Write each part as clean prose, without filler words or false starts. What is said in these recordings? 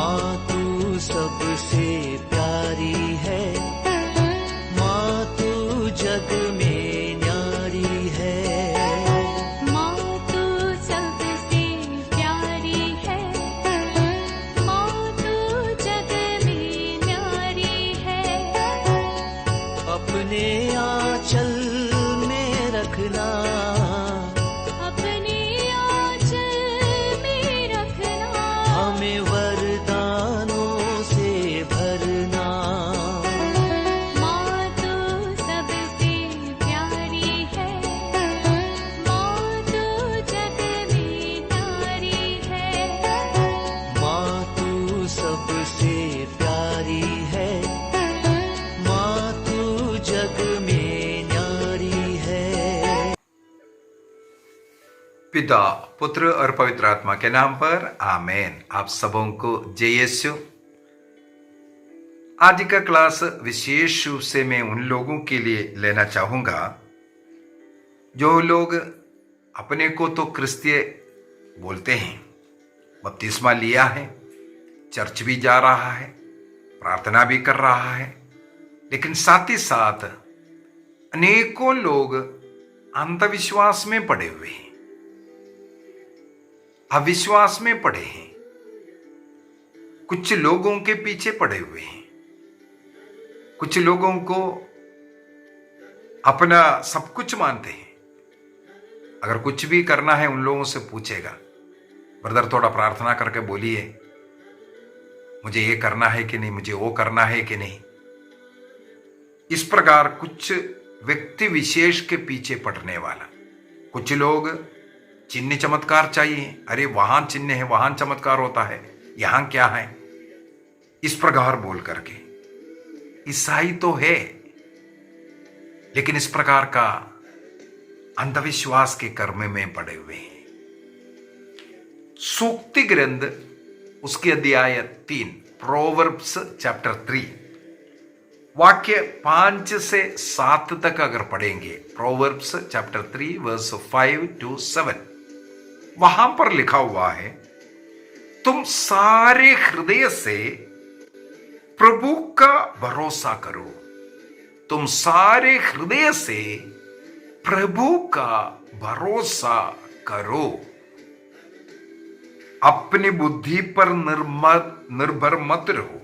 माँ तू सबसे प्यारी है, माँ तू जग में न्यारी है। माँ तू सबसे प्यारी है, माँ तू जग में न्यारी है। अपने आंचल में रखना, अपने आंचल में रखना। हमें वरदानों से भरना। माँ तू सबसे प्यारी है, माँ तू जग में न्यारी है। माँ तू सबसे प्यारी है, माँ तू जग में न्यारी है। पिता, पुत्र और पवित्र आत्मा के नाम पर आमेन। आप सबों को जय यीशु। आज का क्लास विशेष रूप से मैं उन लोगों के लिए लेना चाहूंगा जो लोग अपने को तो क्रिस्तीय बोलते हैं, बपतिस्मा लिया है, चर्च भी जा रहा है, प्रार्थना भी कर रहा है, लेकिन साथ ही साथ अनेकों लोग अंधविश्वास में पड़े हुए हैं, अविश्वास में पड़े हैं, कुछ लोगों के पीछे पड़े हुए हैं, कुछ लोगों को अपना सब कुछ मानते हैं। अगर कुछ भी करना है उन लोगों से पूछेगा, ब्रदर थोड़ा प्रार्थना करके बोलिए, मुझे ये करना है कि नहीं, मुझे वो करना है कि नहीं। इस प्रकार कुछ व्यक्ति विशेष के पीछे पड़ने वाला, कुछ लोग चिन्ह चमत्कार चाहिए, अरे वहां चिन्ह है, वहां चमत्कार होता है, यहां क्या है, इस प्रकार बोल करके। ईसाई तो है, लेकिन इस प्रकार का अंधविश्वास के कर्म में पड़े हुए हैं। सूक्ति ग्रंथ उसके अध्याय 3, प्रोवर्ब्स चैप्टर 3, वाक्य 5 से 7 तक अगर पढ़ेंगे, प्रोवर्ब्स चैप्टर 3 वर्स 5 to 7, वहां पर लिखा हुआ है, तुम सारे हृदय से प्रभु का भरोसा करो। तुम सारे हृदय से प्रभु का भरोसा करो। अपनी बुद्धि पर निर्भर मत रहो।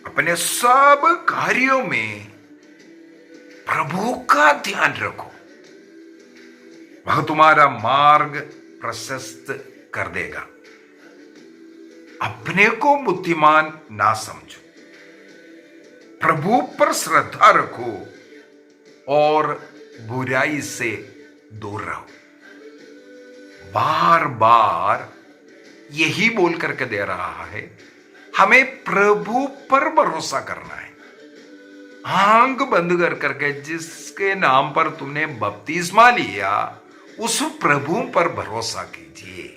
अपने सब कार्यों में प्रभु का ध्यान रखो, वह तुम्हारा मार्ग प्रशस्त कर देगा। अपने को बुद्धिमान ना समझो, प्रभु पर श्रद्धा रखो और बुराई से दूर रहो। बार बार यही बोल करके दे रहा है, हमें प्रभु पर भरोसा करना है। आंख बंद कर करके जिसके नाम पर तुमने बपतिस्मा लिया, उस प्रभु पर भरोसा कीजिए।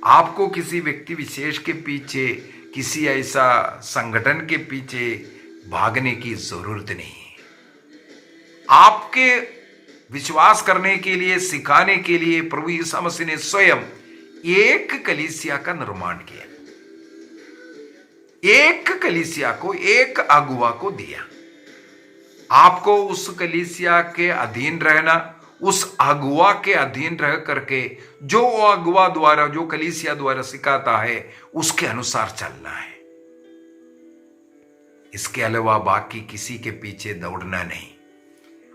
आपको किसी व्यक्ति विशेष के पीछे, किसी ऐसा संगठन के पीछे भागने की जरूरत नहीं है। आपके विश्वास करने के लिए, सिखाने के लिए प्रभु यीशु मसीह ने स्वयं एक कलीसिया का निर्माण किया, एक कलीसिया को, एक अगुवा को दिया। आपको उस कलीसिया के अधीन रहना, उस अगुवा के अधीन रह करके जो अगुवा द्वारा, जो कलीसिया द्वारा सिखाता है, उसके अनुसार चलना है। इसके अलावा बाकी किसी के पीछे दौड़ना नहीं।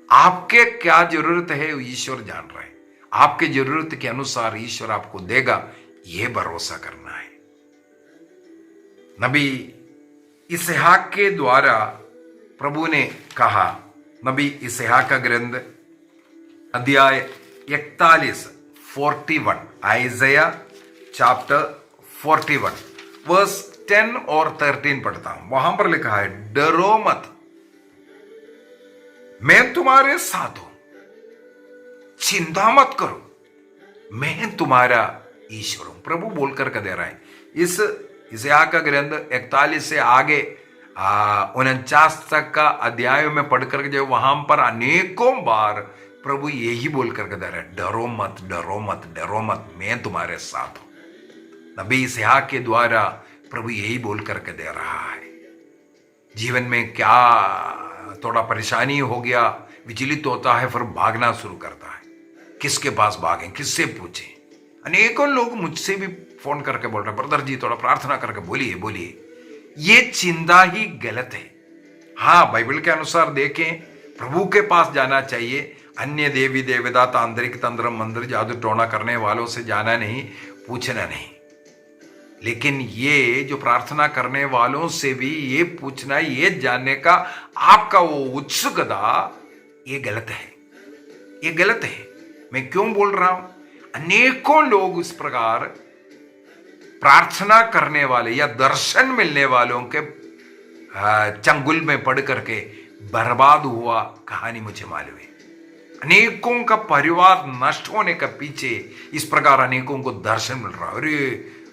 आपके क्या जरूरत है ईश्वर जान रहे हैं, आपके जरूरत के अनुसार ईश्वर आपको देगा, यह भरोसा करना है। नबी इसहाक के द्वारा प्रभु ने कहा, नबी इसहाक का ग्रंथ अध्याय 41 आइज़ाया चैप्टर 41 वर्स 10 और 13 पढ़ता हूं। वहां पर लिखा है, डरो मत, मैं तुम्हारे साथ हूं, चिंता मत करो, मैं तुम्हारा ईश्वर हूं। प्रभु बोलकर के दे रहा है। इस इसहाक का ग्रंथ 41 से आगे 49 तक का अध्याय में पढ़कर के जो वहां पर अनेकों बार प्रभु यही बोल करके दे रहा है, डरो मत, डरो मत, डरो मत, मैं तुम्हारे साथ हूं। नबी इसहाक के द्वारा प्रभु यही बोल करके दे रहा है। जीवन में क्या थोड़ा परेशानी हो गया, विचलित होता है, फिर भागना शुरू करता है। किसके पास भागें, किससे पूछें? अनेकों लोग मुझसे भी फोन करके बोल रहे हैं, ब्रदर जी थोड़ा प्रार्थना करके बोलिए बोलिए। ये चिंता ही गलत है। हाँ, बाइबल के अनुसार देखें, प्रभु के पास जाना चाहिए। अन्य देवी देवता, तांत्रिक, तंत्र मंत्र, जादू टोना करने वालों से जाना नहीं, पूछना नहीं। लेकिन ये जो प्रार्थना करने वालों से भी ये पूछना, ये जानने का आपका वो उत्सुकता, ये गलत है, ये गलत है। मैं क्यों बोल रहा हूं? अनेकों लोग इस प्रकार प्रार्थना करने वाले या दर्शन मिलने वालों के चंगुल में पड़ करके बर्बाद हुआ कहानी मुझे मालूम है। अनेकों का परिवार नष्ट होने का पीछे इस प्रकार अनेकों को दर्शन मिल रहा है। अरे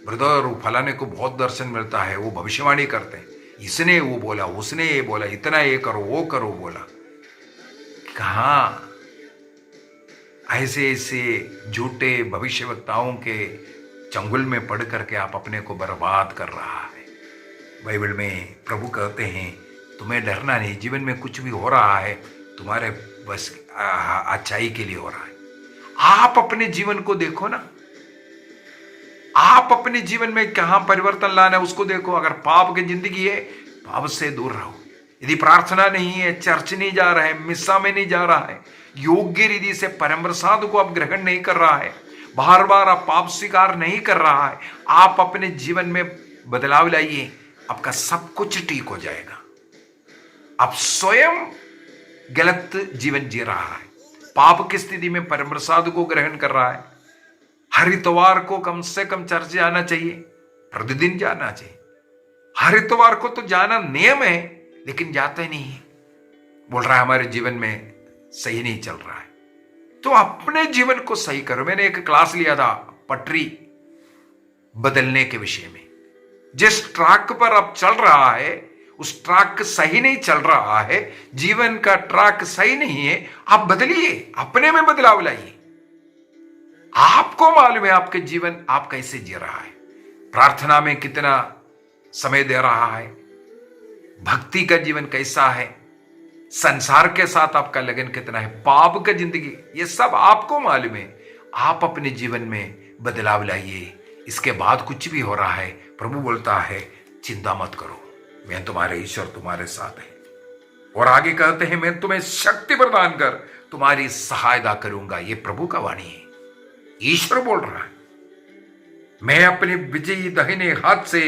ब्रदर, वो फलाने को बहुत दर्शन मिलता है, वो भविष्यवाणी करते हैं, इसने वो बोला, उसने ये बोला, इतना ये करो, वो करो बोला। कहाँ ऐसे ऐसे झूठे भविष्यवक्ताओं के चंगुल में पड़ करके आप अपने को बर्बाद कर रहा है। बाइबल में प्रभु कहते हैं, तुम्हें डरना नहीं, जीवन में कुछ भी हो रहा है तुम्हारे बस अच्छाई के लिए हो रहा है। आप अपने जीवन को देखो ना, आप अपने जीवन में कहां परिवर्तन लाना है उसको देखो। अगर पाप की जिंदगी है, पाप से दूर रहो। यदि प्रार्थना नहीं है, चर्च नहीं जा रहा है, मिस्सा में नहीं जा रहा है, योग्य रीति से परम प्रसाद को आप ग्रहण नहीं कर रहा है, बार बार आप पाप स्वीकार नहीं कर रहा है, आप अपने जीवन में बदलाव लाइए, आपका सब कुछ ठीक हो जाएगा। आप स्वयं गलत जीवन जी रहा है, पाप की स्थिति में परम प्रसाद को ग्रहण कर रहा है। हर इतवार को कम से कम चर्च जाना चाहिए, प्रतिदिन जाना चाहिए। हर इतवार को तो जाना नियम है, लेकिन जाते नहीं है। बोल रहा है हमारे जीवन में सही नहीं चल रहा है, तो अपने जीवन को सही करो। मैंने एक क्लास लिया था पटरी बदलने के विषय में। जिस ट्रैक पर अब चल रहा है उस ट्रैक सही नहीं चल रहा है, जीवन का ट्रैक सही नहीं है, आप बदलिए, अपने में बदलाव लाइए। आपको मालूम है आपके जीवन आप कैसे जी रहा है, प्रार्थना में कितना समय दे रहा है, भक्ति का जीवन कैसा है, संसार के साथ आपका लगन कितना है, पाप का जिंदगी, ये सब आपको मालूम है। आप अपने जीवन में बदलाव लाइए। इसके बाद कुछ भी हो रहा है, प्रभु बोलता है चिंता मत करो, मैं तुम्हारे ईश्वर तुम्हारे साथ है। और आगे कहते हैं, मैं तुम्हें शक्ति प्रदान कर तुम्हारी सहायता करूंगा। ये प्रभु का वाणी है, ईश्वर बोल रहा है। मैं अपने विजयी दाहिने हाथ से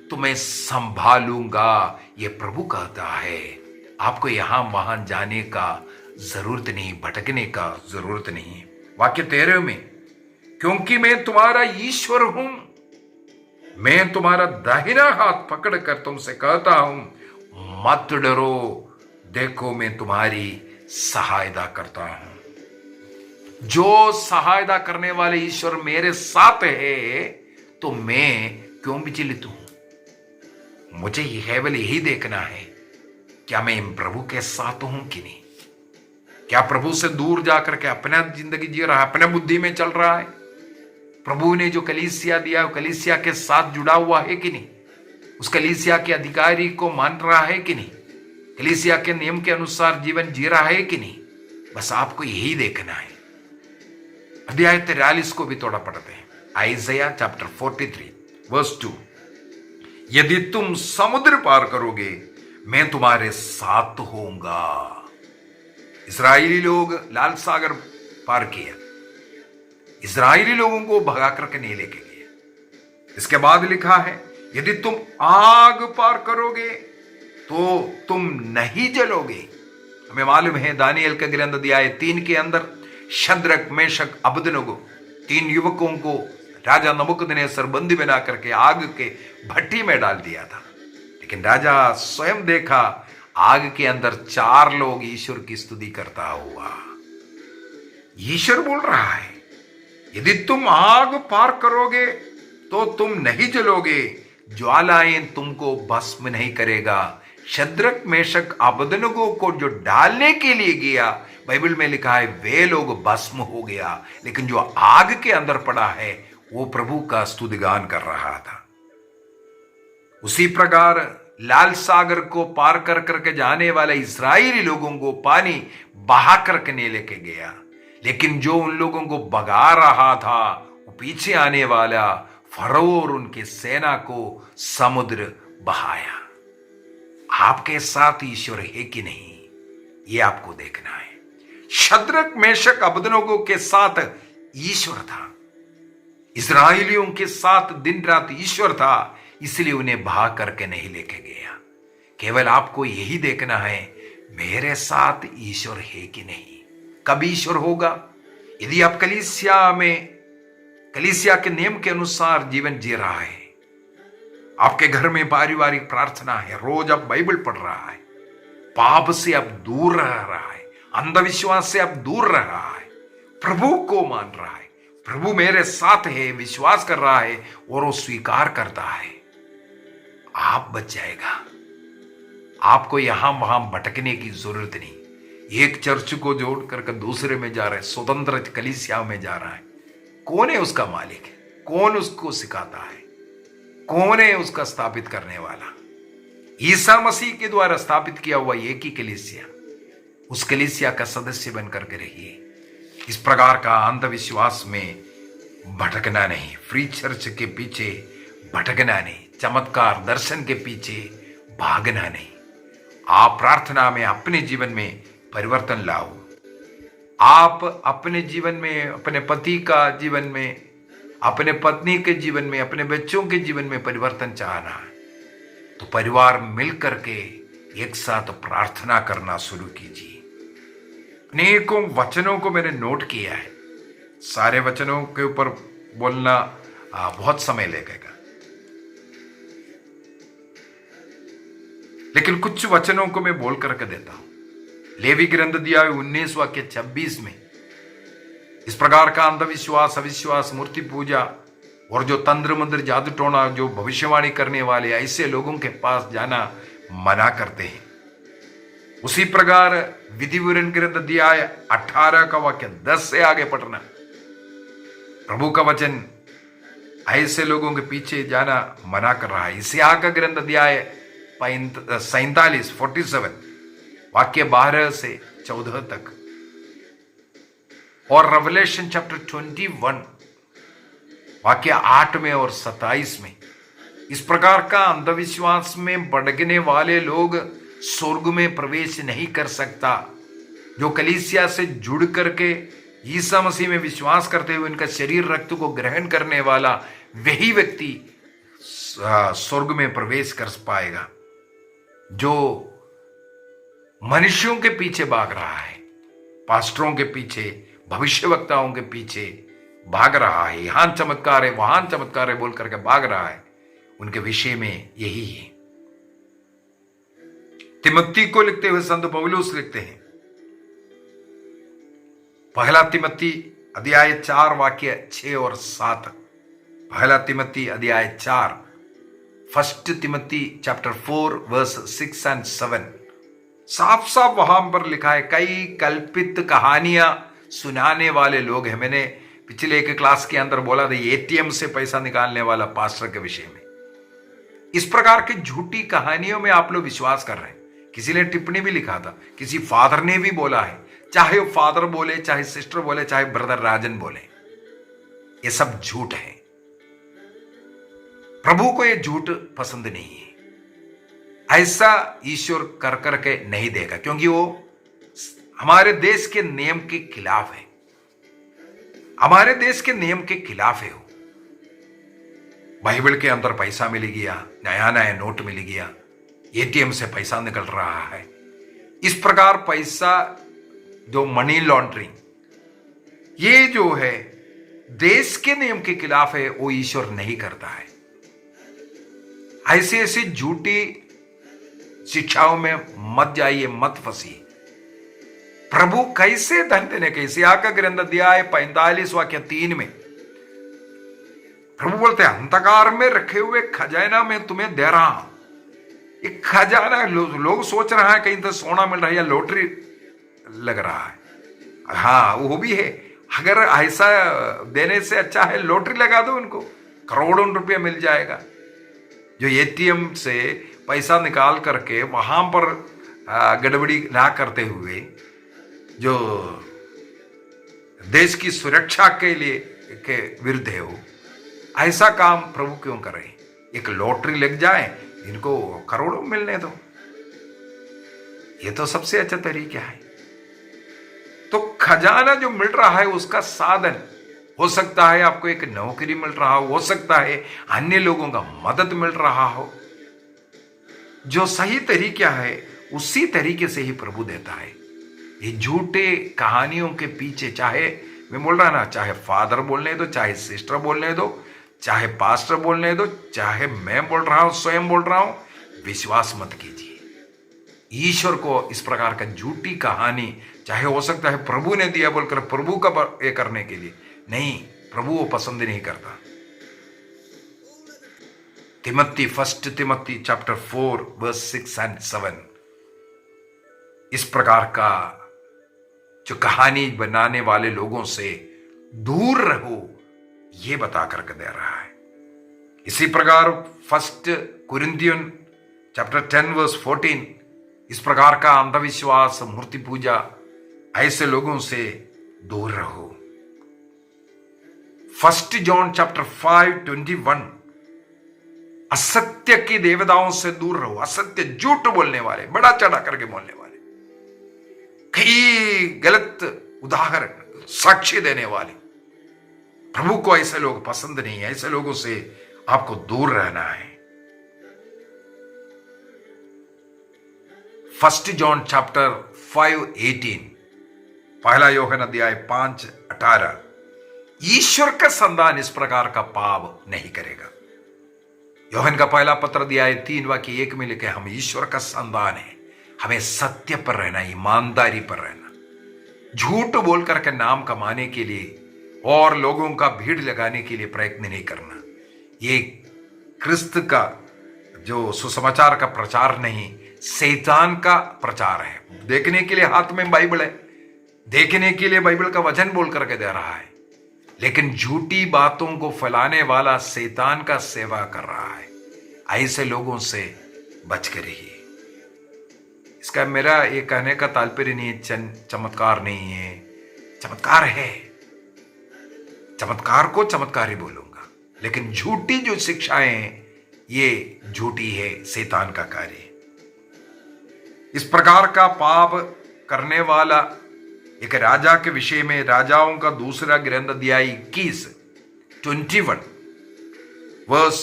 तुम्हें संभालूंगा, ये प्रभु कहता है। आपको यहां वहां जाने का जरूरत नहीं, भटकने का जरूरत नहीं। वाक्य 13 में, क्योंकि मैं तुम्हारा ईश्वर हूं, मैं तुम्हारा दाहिना हाथ पकड़कर तुमसे कहता हूं, मत डरो, देखो मैं तुम्हारी सहायता करता हूं। जो सहायता करने वाले ईश्वर मेरे साथ है, तो मैं क्यों विचलित हूं? मुझे केवल यही देखना है, क्या मैं प्रभु के साथ हूं कि नहीं? क्या प्रभु से दूर जाकर के अपना जिंदगी जी रहा है, अपने बुद्धि में चल रहा है? प्रभु ने जो कलीसिया दिया, कलीसिया के साथ जुड़ा हुआ है कि नहीं? उस कलीसिया के अधिकारी को मान रहा है कि नहीं? कलीसिया के नियम के अनुसार जीवन जी रहा है कि नहीं? बस आपको यही देखना है। अध्याय 43 को भी थोड़ा पढ़ते हैं। आइज़ाया चैप्टर 43 वर्स 2, यदि तुम समुद्र पार करोगे, मैं तुम्हारे साथ होऊंगा। इस्राएली लोग लाल सागर पार किया, इस्राएली लोगों को भगा करके नहीं लेके गए। इसके बाद लिखा है, यदि तुम आग पार करोगे तो तुम नहीं जलोगे। हमें मालूम है दानियल के ग्रंथ अध्याय 3 के अंदर शद्रक, मेशक, अबेदनगो 3 युवकों को राजा नबूकदनेस्सर बंदी बना करके आग के भट्टी में डाल दिया था। लेकिन राजा स्वयं देखा आग के अंदर 4 लोग ईश्वर की स्तुति करता हुआ। ईश्वर बोल रहा है, यदि तुम आग पार करोगे तो तुम नहीं जलोगे, ज्वालाएं तुमको भस्म नहीं करेगा। शद्रक, मेशक, अबेदनगो को जो डालने के लिए गया, बाइबल में लिखा है वे लोग भस्म हो गया, लेकिन जो आग के अंदर पड़ा है वो प्रभु का स्तुतिगान कर रहा था। उसी प्रकार लाल सागर को पार कर करके जाने वाले इस्राएली लोगों को पानी बहा करके लेके गया, लेकिन जो उन लोगों को भगा रहा था वो पीछे आने वाला फरो और उनके सेना को समुद्र बहाया। आपके साथ ईश्वर है कि नहीं, ये आपको देखना है। शद्रक मेशक अबदनोगो के साथ ईश्वर था, इस्राएलियों के साथ दिन रात ईश्वर था, इसलिए उन्हें बहा करके नहीं लेके गया। केवल आपको यही देखना है, मेरे साथ ईश्वर है कि नहीं। कब ईश्वर होगा? यदि आप कलीसिया के नियम के अनुसार जीवन जी रहा है, आपके घर में पारिवारिक प्रार्थना है, रोज आप बाइबल पढ़ रहा है, पाप से आप दूर रह रहा है, अंधविश्वास से आप दूर रह रहा है, प्रभु को मान रहा है, प्रभु मेरे साथ है, विश्वास कर रहा है और वो स्वीकार करता है, आप बच जाएगा। आपको यहां वहां भटकने की जरूरत नहीं। एक चर्च को जोड़ करके दूसरे में जा रहा है, स्वतंत्र कलीसिया में जा रहा है। कौन है उसका मालिक? कौन उसको सिखाता है? कौन है उसका स्थापित करने वाला? ईसा मसीह के द्वारा स्थापित किया हुआ एक ही कलीसिया, उस कलीसिया का सदस्य बनकर के रहिए। इस प्रकार का अंधविश्वास में भटकना नहीं, फ्री चर्च के पीछे भटकना नहीं, चमत्कार दर्शन के पीछे भागना नहीं। आप प्रार्थना में अपने जीवन में परिवर्तन लाओ। आप अपने जीवन में, अपने पति का जीवन में, अपने पत्नी के जीवन में, अपने बच्चों के जीवन में परिवर्तन चाहना है तो परिवार मिलकर के एक साथ प्रार्थना करना शुरू कीजिए। अनेकों वचनों को मैंने नोट किया है, सारे वचनों के ऊपर बोलना बहुत समय लगेगा, लेकिन कुछ वचनों को मैं बोल करके देता हूं। लेवी ग्रंथ दिया 19 वाक्य 26 में इस प्रकार का अंधविश्वास, अविश्वास, मूर्ति पूजा और जो तंत्र मंत्र, जादू टोना, जो भविष्यवाणी करने वाले ऐसे लोगों के पास जाना मना करते हैं। उसी प्रकार विधि विवरण ग्रंथ अध्याय 18 का वाक्य 10 से आगे पढ़ना। प्रभु का वचन ऐसे लोगों के पीछे जाना मना कर रहा है। इस्याक का ग्रंथ अध्याय 47 वाक्य 12 से 14 तक और रेवलेशन चैप्टर 21 वाक्य 8 में और 27 में इस प्रकार का अंधविश्वास में भटकने वाले लोग स्वर्ग में प्रवेश नहीं कर सकता। जो कलीसिया से जुड़ करके ईसा मसीह में विश्वास करते हुए उनका शरीर रक्त को ग्रहण करने वाला वही व्यक्ति स्वर्ग में प्रवेश कर पाएगा। जो मनुष्यों के पीछे भाग रहा है, पास्टरों के पीछे, भविष्यवक्ताओं के पीछे भाग रहा है, यहां चमत्कार है वहां चमत्कार है बोल करके भाग रहा है, उनके विषय में यही है। तिमोथी को लिखते हुए संत पौलुस लिखते हैं, पहला तिमोथी अध्याय 4 वाक्य 6 और 7। पहला तिमोथी अध्याय 4, first Timothy chapter 4 verse 6 and 7। साफ साफ वहां पर लिखा है, कई कल्पित कहानियां सुनाने वाले लोग हैं। मैंने पिछले एक क्लास के अंदर बोला था एटीएम से पैसा निकालने वाला पास्टर के विषय में। इस प्रकार की झूठी कहानियों में आप लोग विश्वास कर रहे हैं। किसी ने टिप्पणी भी लिखा था, किसी फादर ने भी बोला है, चाहे वो फादर बोले, चाहे सिस्टर बोले, चाहे ब्रदर राजन बोले, ये सब झूठ है। प्रभु को ये झूठ पसंद नहीं है। ऐसा ईश्वर कर करके नहीं देगा, क्योंकि वो हमारे देश के नियम के खिलाफ है। हमारे देश के नियम के खिलाफ है। वो बाइबल के अंदर पैसा मिल गया, नया नया नोट मिल गया, एटीएम से पैसा निकल रहा है। इस प्रकार पैसा जो मनी लॉन्ड्रिंग, ये जो है देश के नियम के खिलाफ है, वो ईश्वर नहीं करता है। ऐसे ऐसे झूठी शिक्षाओं में मत जाइए, मत फंसिए। प्रभु कैसे धन देने के, इस्याक का ग्रंथ अध्याय 45 वाक्य 3 में प्रभु बोलते हैं, अंधकार में रखे हुए खजाना में तुम्हें दे रहा हूं। एक खजाना लोग सोच रहा है कहीं तो सोना मिल रहा है या लॉटरी लग रहा है। हाँ वो भी है, अगर ऐसा देने से अच्छा है लॉटरी लगा दो उनको, करोड़ों रुपया मिल जाएगा। जो एटीएम से पैसा निकाल करके वहां पर गड़बड़ी ना करते हुए जो देश की सुरक्षा के लिए के विरुद्ध है वो, ऐसा काम प्रभु क्यों करें? एक लॉटरी लग जाए, इनको करोड़ों मिलने दो, ये तो सबसे अच्छा तरीका है। तो खजाना जो मिल रहा है उसका साधन हो सकता है आपको एक नौकरी मिल रहा हो सकता है अन्य लोगों का मदद मिल रहा हो। जो सही तरीका है उसी तरीके से ही प्रभु देता है। ये झूठे कहानियों के पीछे, चाहे मैं बोल रहा ना, चाहे फादर बोलने दो, चाहे सिस्टर बोलने दो, चाहे पास्टर बोलने दो, चाहे मैं बोल रहा हूं, स्वयं बोल रहा हूं, विश्वास मत कीजिए ईश्वर को इस प्रकार का झूठी कहानी। चाहे हो सकता है प्रभु ने दिया बोलकर प्रभु का ये करने के लिए, नहीं, प्रभु वो पसंद नहीं करता। Timothy, 1 Timothy chapter 4 verse 6 and 7 इस प्रकार का जो कहानी बनाने वाले लोगों से दूर रहो, ये बता करके दे रहा है। इसी प्रकार 1 कुरिन्थियन चैप्टर 10 वर्स 14 इस प्रकार का अंधविश्वास, मूर्ति पूजा, ऐसे लोगों से दूर रहो। 1 जॉन चैप्टर 5:21 असत्य की देवताओं से दूर रहो। असत्य, झूठ बोलने वाले, बड़ा चढ़ा करके बोलने वाले, कई गलत उदाहरण, साक्ष्य देने वाले, प्रभु को ऐसे लोग पसंद नहीं है। ऐसे लोगों से आपको दूर रहना है। 1 जॉन चैप्टर 5:18 पहला यूहन्ना अध्याय 5:18 ईश्वर का संतान इस प्रकार का पाप नहीं करेगा। यूहन्ना का पहला पत्र अध्याय 3 वाक्य 1 में लिखे, हम ईश्वर का संतान है, हमें सत्य पर रहना, ईमानदारी पर रहना, झूठ बोल करके नाम कमाने के लिए और लोगों का भीड़ लगाने के लिए प्रयत्न नहीं करना। ये क्रिस्त का जो सुसमाचार का प्रचार नहीं, शैतान का प्रचार है। देखने के लिए हाथ में बाइबल है, देखने के लिए बाइबल का वचन बोल करके दे रहा है, लेकिन झूठी बातों को फैलाने वाला शैतान का सेवा कर रहा है। ऐसे लोगों से बच कर रहिए। इसका मेरा ये कहने का ताल्पर्य नहीं है चमत्कार नहीं है, चमत्कार है, चमत्कार को चमत्कार ही बोलूंगा, लेकिन झूठी जो शिक्षाएं हैं ये झूठी है, शैतान का कार्य है। इस प्रकार का पाप करने वाला एक राजा के विषय में राजाओं का दूसरा ग्रंथ अध्याय 21 वर्स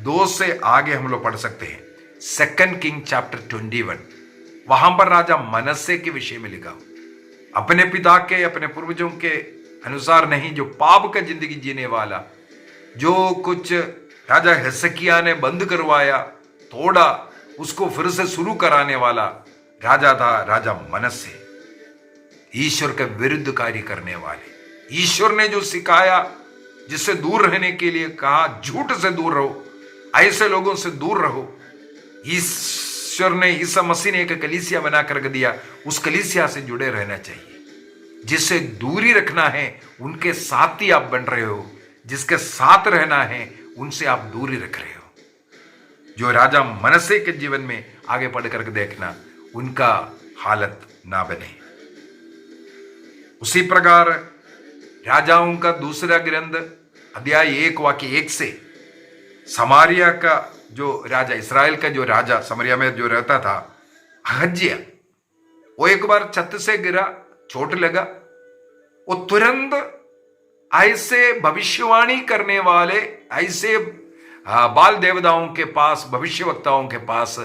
2 से आगे हम लोग पढ़ सकते हैं। 2 किंग चैप्टर 21 वहां पर राजा मनस्से के विषय में लिखा, अपने पिता के, अपने पूर्वजों के अनुसार नहीं, जो पाप का जिंदगी जीने वाला, जो कुछ राजा हिजकिय्याह ने बंद करवाया, तोड़ा, उसको फिर से शुरू कराने वाला राजा था राजा मनस्से। ईश्वर के विरुद्ध कार्य करने वाले, ईश्वर ने जो सिखाया, जिससे दूर रहने के लिए कहा, झूठ से दूर रहो, ऐसे लोगों से दूर रहो। ईश्वर ने, ईसा मसीह ने एक कलीसिया बना कर दिया, उस कलीसिया से जुड़े रहना चाहिए। जिससे दूरी रखना है उनके साथ ही आप बन रहे हो, जिसके साथ रहना है उनसे आप दूरी रख रहे हो। जो राजा मनस्से के जीवन में आगे पढ़ करके देखना, उनका हालत ना बने। उसी प्रकार राजाओं का दूसरा ग्रंथ अध्याय 1 वाक्य 1 से समारिया का जो राजा, इसराइल का जो राजा समरिया में जो रहता था, अहज्या, वो एक बार छत से गिरा, चोट लगा, वो तुरंत ऐसे भविष्यवाणी करने वाले, ऐसे बाल देवताओं के पास, भविष्यवक्ताओं के पास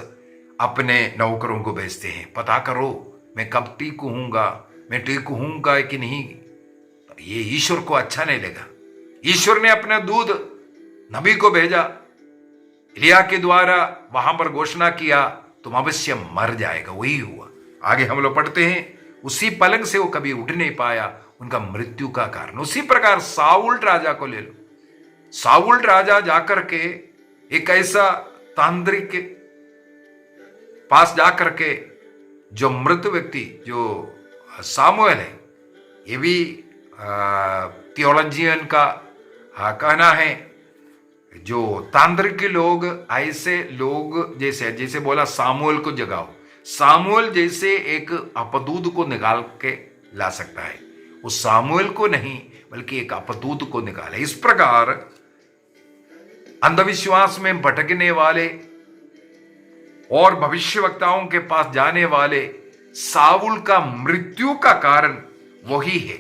अपने नौकरों को भेजते हैं, पता करो मैं कब ठीक होऊंगा, मैं ठीक होऊंगा कि नहीं। ये ईश्वर को अच्छा नहीं लगा। ईश्वर ने अपना दूत नबी को भेजा, एलिया के द्वारा वहां पर घोषणा किया, तुम अवश्य मर जाएगा। वही हुआ। आगे हम लोग पढ़ते हैं, उसी पलंग से वो कभी उठ नहीं पाया, उनका मृत्यु का कारण। उसी प्रकार साउल राजा को ले लो। साउल राजा जाकर के एक ऐसा तांत्रिक के पास जाकर के, जो मृत व्यक्ति, जो सामुएल है, ये भी थियोलॉजियन का कहना है, जो तांत्रिक लोग, ऐसे लोग जैसे जैसे बोला सामुएल को जगाओ, सामुएल जैसे एक अपदूत को निकाल के ला सकता है, उस सामुएल को नहीं बल्कि एक अपदूत को निकाले। इस प्रकार अंधविश्वास में भटकने वाले और भविष्यवक्ताओं के पास जाने वाले साउल का मृत्यु का कारण वही है।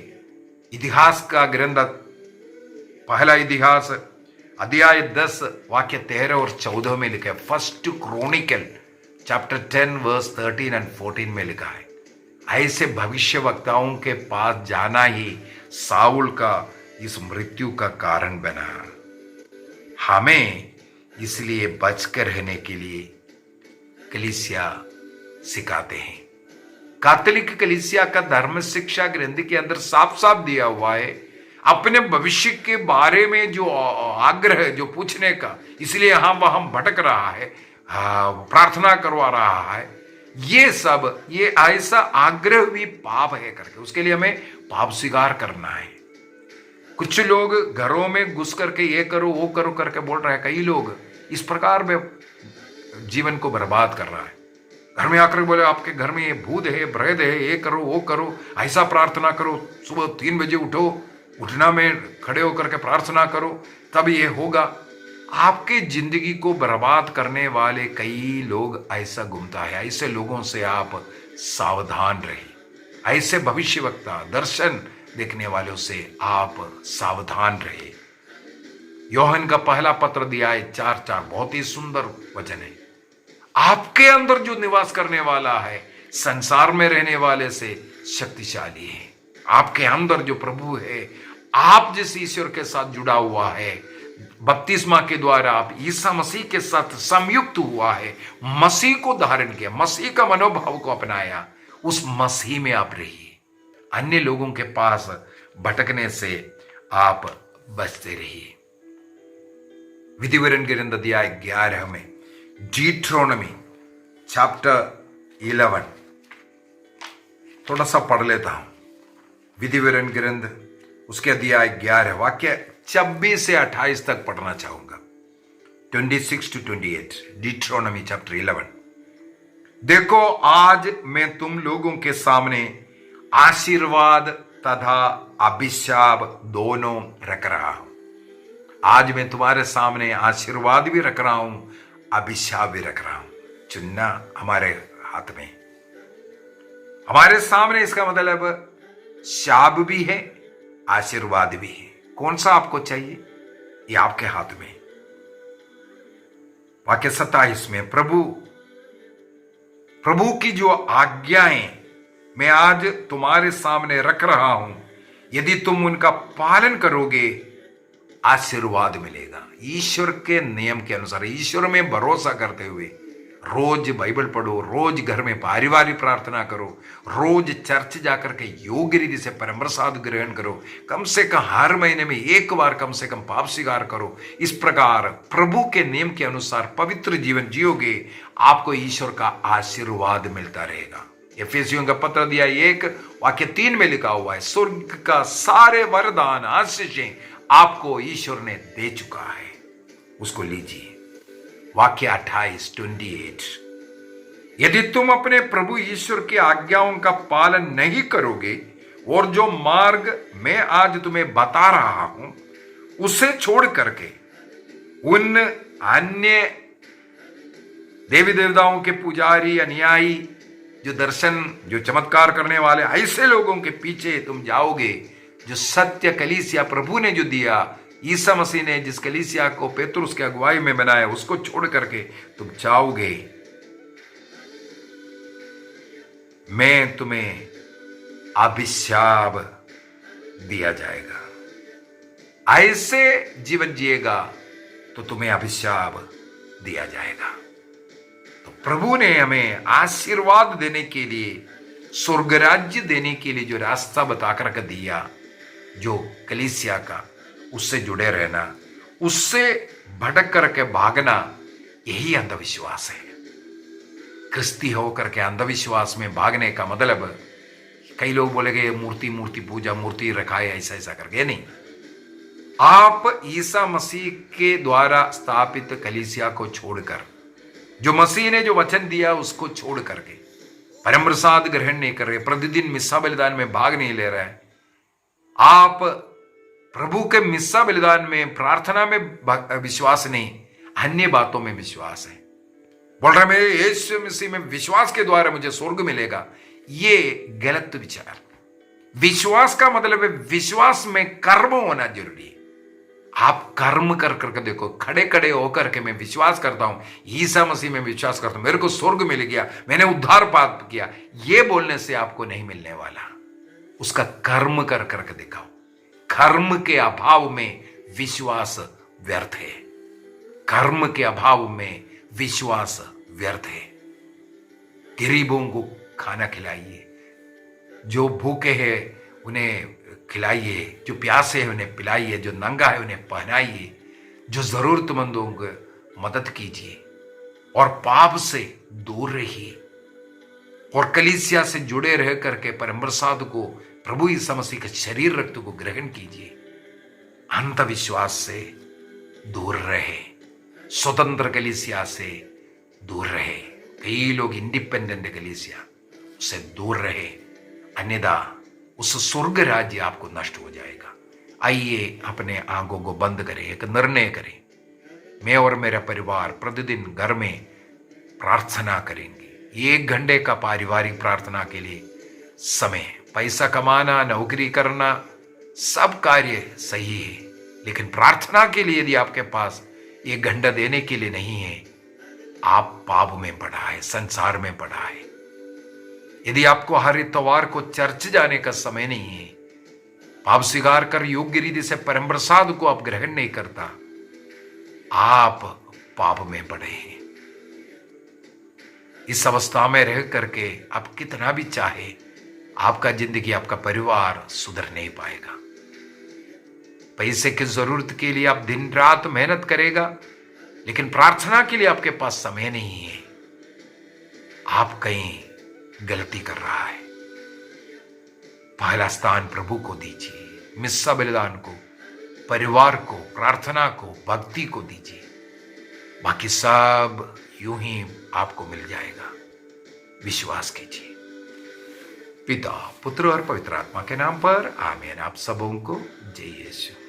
इतिहास का ग्रंथ पहला इतिहास अध्याय 10 वाक्य 13 और 14 में लिखा है। First Chronicle chapter 10 verse 13 and 14 में लिखा है। ऐसे भविष्यवक्ताओं के पास जाना ही साउल का इस मृत्यु का कारण बना। हमें इसलिए बचकर रहने के लिए कलीसिया सिखाते हैं। कैथोलिक कलीसिया का धर्म शिक्षा ग्रंथ के अंदर साफ साफ दिया हुआ है, अपने भविष्य के बारे में जो आग्रह जो पूछने का, इसलिए हम वहां भटक रहा है, प्रार्थना करवा रहा है, ये सब ये ऐसा आग्रह भी पाप है करके उसके लिए हमें पाप स्वीकार करना है। कुछ लोग घरों में घुस करके ये करो वो करो करके बोल रहे हैं। कई लोग इस प्रकार में जीवन को बर्बाद कर रहा है। घर में आकर बोले आपके घर में ये भूत है, प्रेत है, ये करो वो करो, ऐसा प्रार्थना करो, सुबह 3 बजे उठो, उठना में खड़े होकर के प्रार्थना करो, तब ये होगा। आपके जिंदगी को बर्बाद करने वाले कई लोग ऐसा घूमता है। ऐसे लोगों से आप सावधान रहिए। ऐसे भविष्यवक्ता दर्शन देखने वालों से आप सावधान रहिए। योहन का पहला पत्र दिया है 4:4, बहुत ही सुंदर वचन है। आपके अंदर जो निवास करने वाला है संसार में रहने वाले से शक्तिशाली है। आपके अंदर जो प्रभु है, आप जिस ईश्वर के साथ जुड़ा हुआ है, बपतिस्मा के द्वारा आप ईसा मसीह के साथ संयुक्त हुआ है, मसीह को धारण किया, मसीह का मनोभाव को अपनाया, उस मसीह में आप रहिए। अन्य लोगों के पास भटकने से आप बचते रहिए। विधिवरण ग्रंथ अध्याय 11 में डिट्रोनॉमी चैप्टर 11 थोड़ा सा पढ़ लेता हूं। विधिवरण ग्रंथ उसके अध्याय 11 वाक्य 26 से 28 तक पढ़ना चाहूंगा। 26 to 28 डिट्रोनॉमी चैप्टर 11। देखो आज मैं तुम लोगों के सामने आशीर्वाद तथा अभिशाप दोनों रख रहा हूं। आज मैं तुम्हारे सामने आशीर्वाद भी रख रहा हूं, अभिशाप भी रख रहा हूं। चुनना हमारे हाथ में, हमारे सामने। इसका मतलब शाप भी है, आशीर्वाद भी है। कौन सा आपको चाहिए, ये आपके हाथ में। वाक्य 27 में प्रभु की जो आज्ञाएं मैं आज तुम्हारे सामने रख रहा हूं, यदि तुम उनका पालन करोगे आशीर्वाद मिलेगा। ईश्वर के नियम के अनुसार, ईश्वर में भरोसा करते हुए रोज बाइबल पढ़ो, रोज घर में पारिवारिक प्रार्थना करो, रोज चर्च जाकर के योग रीति से परम प्रसाद ग्रहण करो, कम से कम हर महीने में एक बार कम से कम पाप स्वीकार करो। इस प्रकार प्रभु के नियम के अनुसार पवित्र जीवन जियोगे, आपको ईश्वर का आशीर्वाद मिलता रहेगा। एफेसियों का पत्र दिया 1 वाक्य 3 में लिखा हुआ है, स्वर्ग का सारे वरदान आशीषें आपको ईश्वर ने दे चुका है, उसको लीजिए। वाक्य 28 यदि तुम अपने प्रभु ईश्वर की आज्ञाओं का पालन नहीं करोगे और जो मार्ग मैं आज तुम्हें बता रहा हूं उसे छोड़ करके उन अन्य देवी देवताओं के पुजारी, अनुयायी, जो दर्शन, जो चमत्कार करने वाले, ऐसे लोगों के पीछे तुम जाओगे, जो सत्य कलीसिया प्रभु ने जो दिया, ईसा मसीह ने जिस कलीसिया को पेतरुस के अगुवाई में बनाया, उसको छोड़ करके तुम जाओगे, मैं तुम्हें अभिशाप दिया जाएगा। ऐसे जीवन जिएगा तो तुम्हें अभिशाप दिया जाएगा। तो प्रभु ने हमें आशीर्वाद देने के लिए, स्वर्ग राज्य देने के लिए जो रास्ता बताकर के दिया, जो कलीसिया का, उससे जुड़े रहना, उससे भटक करके भागना, यही अंधविश्वास है। क्रिस्ती होकर के अंधविश्वास में भागने का मतलब, कई लोग बोलेंगे मूर्ति पूजा, मूर्ति रखा है, ऐसा ऐसा करके नहीं। आप ईसा मसीह के द्वारा स्थापित कलीसिया को छोड़कर, जो मसीह ने जो वचन दिया उसको छोड़ करके परम प्रसाद ग्रहण नहीं कर रहे, प्रतिदिन मिस्सा बलिदान में भाग नहीं ले रहे हैं, आप प्रभु के मिस्सा बलिदान में, प्रार्थना में विश्वास नहीं, अन्य बातों में विश्वास है, बोल रहे मेरे यीशु मसीह में विश्वास के द्वारा मुझे स्वर्ग मिलेगा, ये गलत विचार। विश्वास का मतलब है विश्वास में कर्म होना जरूरी है। आप कर्म कर करके देखो, खड़े खड़े होकर के मैं विश्वास करता हूं, ईसा मसीह में विश्वास करता हूं, मेरे को स्वर्ग मिल गया, मैंने उद्धार प्राप्त किया, ये बोलने से आपको नहीं मिलने वाला। उसका कर्म कर करके दिखाओ। कर्म के अभाव में विश्वास व्यर्थ है। कर्म के अभाव में विश्वास व्यर्थ है। गरीबों को खाना खिलाइए, जो भूखे हैं उन्हें खिलाइए, जो प्यासे हैं उन्हें पिलाइए, जो नंगा है उन्हें पहनाइए, जो जरूरतमंदों को मदद कीजिए, और पाप से दूर रहिए, और कलीसिया से जुड़े रह करके परम प्रसाद को, प्रभु यीशु मसीह के शरीर रक्त को ग्रहण कीजिए। अंधविश्वास से दूर रहे, स्वतंत्र कलीसिया से दूर रहे। कई लोग इंडिपेंडेंट कलीसिया से दूर रहे, अन्यथा उस स्वर्ग राज्य आपको नष्ट हो जाएगा। आइए अपने आंखों को बंद करें, एक निर्णय करें, मैं और मेरा परिवार प्रतिदिन घर में प्रार्थना करेंगे। 1 घंटे का पारिवारिक प्रार्थना के लिए समय, पैसा कमाना, नौकरी करना, सब कार्य सही है, लेकिन प्रार्थना के लिए यदि आपके पास 1 घंटा देने के लिए नहीं है, आप पाप में पड़ा है, संसार में पड़ा है। यदि आपको हर इतवार को चर्च जाने का समय नहीं है, पाप स्वीकार कर योग्य रीति से परम प्रसाद को आप ग्रहण नहीं करता, आप पाप में पड़े हैं। इस अवस्था में रह करके आप कितना भी चाहे, आपका जिंदगी, आपका परिवार सुधर नहीं पाएगा। पैसे की जरूरत के लिए आप दिन रात मेहनत करेगा, लेकिन प्रार्थना के लिए आपके पास समय नहीं है, आप कहीं गलती कर रहा है। पहला स्थान प्रभु को दीजिए, मिस्सा बलिदान को, परिवार को, प्रार्थना को, भक्ति को दीजिए, बाकी सब यूं ही आपको मिल जाएगा। विश्वास कीजिए। पिता, पुत्र और पवित्र आत्मा के नाम पर आमीन। आप सबों को जय यीशु।